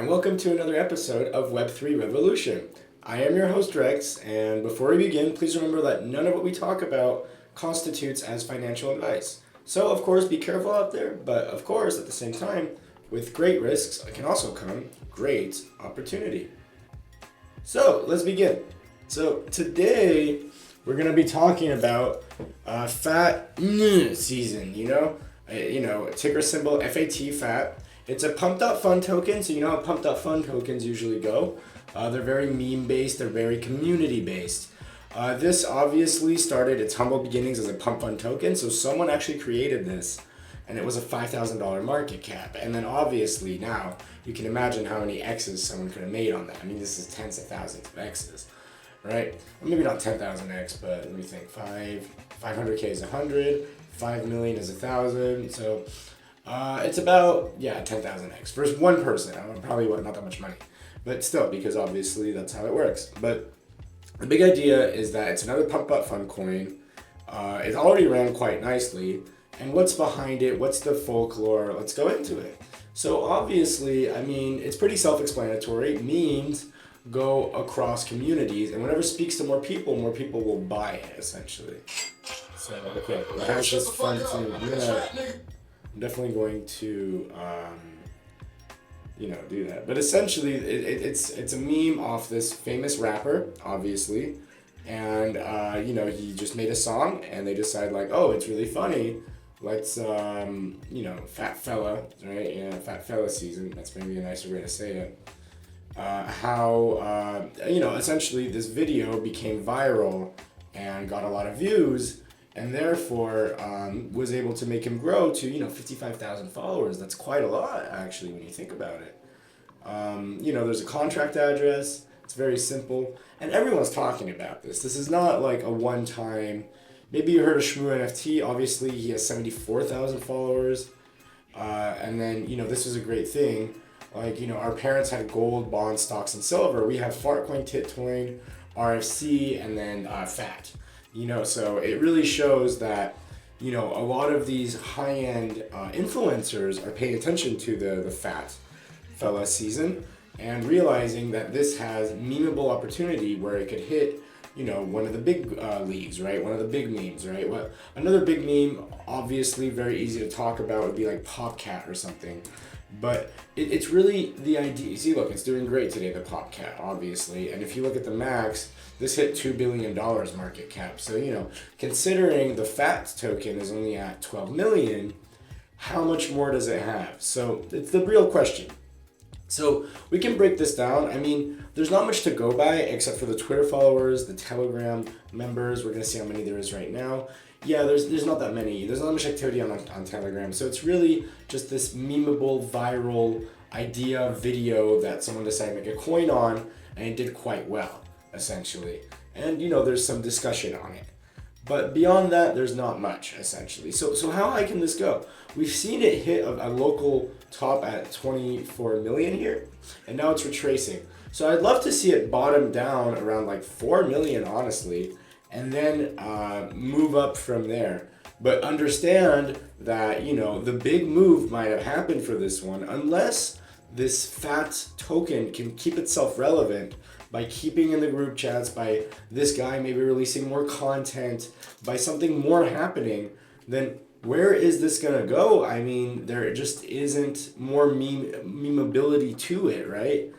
and welcome to another episode of Web3 Revolution. I am your host Rex, and before we begin, please remember that none of what we talk about constitutes as financial advice. So, of course, be careful out there, but of course, at the same time, with great risks can also come great opportunity. So, let's begin. So, today we're going to be talking about FAT season, ticker symbol FAT, FAT. It's a pumped.fun token, so you know how pumped.fun tokens usually go. They're very meme-based, they're very community-based. This obviously started its humble beginnings as a pump fun token, so someone actually created this, and it was a $5,000 market cap. And then obviously now, you can imagine how many X's someone could have made on that. I mean, this is tens of thousands of X's, right? Well, maybe not 10,000 X, but let me think, 500K is 100, 5 million is 1,000, so it's about, 10,000 X. For one person, probably not that much money. But still, because obviously that's how it works. But the big idea is that it's another pump.fun coin. It already ran quite nicely. And what's behind it? What's the folklore? Let's go into it. So obviously, I mean, it's pretty self-explanatory. Memes go across communities, and whatever speaks to more people will buy it, essentially. So, okay, that's just fun too. I'm definitely going to, do that. But essentially, it's a meme off this famous rapper, obviously. And, he just made a song, and they decide, oh, it's really funny. Let's, fat fella, right? Yeah, fat fella season. That's maybe a nicer way to say it. Essentially, this video became viral and got a lot of views. And therefore was able to make him grow to 55,000 followers. That's quite a lot, actually, when you think about it. There's a contract address. It's very simple, and everyone's talking about this. This is not like a one-time. Maybe you heard of Shmoo NFT. Obviously, he has 74,000 followers, and then this is a great thing. Our parents had gold, bonds, stocks, and silver. We have Fartcoin, Titcoin, RFC, and then FAT. So it really shows that, a lot of these high-end influencers are paying attention to the fat fella season and realizing that this has memeable opportunity where it could hit, one of the big leagues, right? One of the big memes, right? Well, another big meme, obviously very easy to talk about, would be like Popcat or something. But it's really the idea. See, look, it's doing great today, the Popcat, obviously. And if you look at the max, this hit $2 billion market cap. So, considering the FAT token is only at 12 million, how much more does it have? So it's the real question. So we can break this down. I mean, there's not much to go by except for the Twitter followers, the Telegram members. We're going to see how many there is right now. Yeah, there's not that many. There's not much activity on Telegram. So it's really just this memeable, viral idea, video that someone decided to make a coin on, and it did quite well, essentially. And, there's some discussion on it. But beyond that, there's not much, essentially. So how high can this go? We've seen it hit a local top at 24 million here, and now it's retracing. So I'd love to see it bottom down around 4 million, honestly, and then move up from there. But understand that, the big move might have happened for this one unless this FAT token can keep itself relevant by keeping in the group chats, by this guy maybe releasing more content, by something more happening. Then where is this going to go? I mean, there just isn't more memeability to it, right?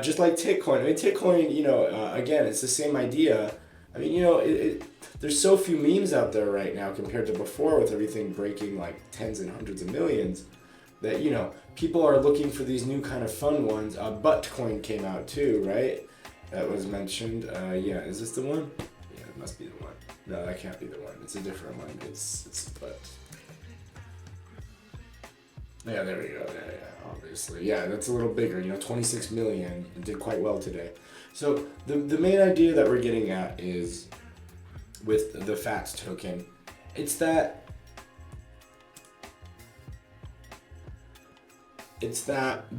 Just like Titcoin. I mean, Titcoin, again, it's the same idea. I mean, there's so few memes out there right now compared to before, with everything breaking tens and hundreds of millions, that, people are looking for these new kind of fun ones. Buttcoin came out too, right? That was mentioned. Is this the one? Yeah, it must be the one. No, that can't be the one. It's a different one. It's Butt. Yeah, there we go. Yeah, obviously. Yeah, that's a little bigger. 26 million. It did quite well today. So the main idea that we're getting at is with the FAT token, it's that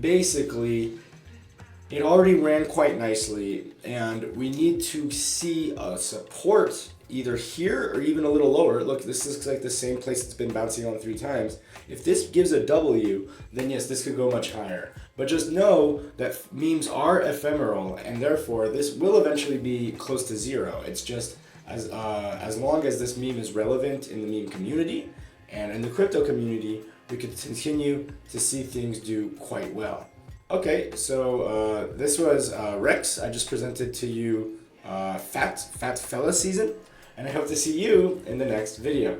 basically it already ran quite nicely, and we need to see a support either here or even a little lower. Look, this looks like the same place it's been bouncing on 3 times. If this gives a W, then yes, this could go much higher. But just know that memes are ephemeral, and therefore this will eventually be close to zero. It's just as long as this meme is relevant in the meme community and in the crypto community, we could continue to see things do quite well. Okay, so this was Rex. I just presented to you Fat Fella Season, and I hope to see you in the next video.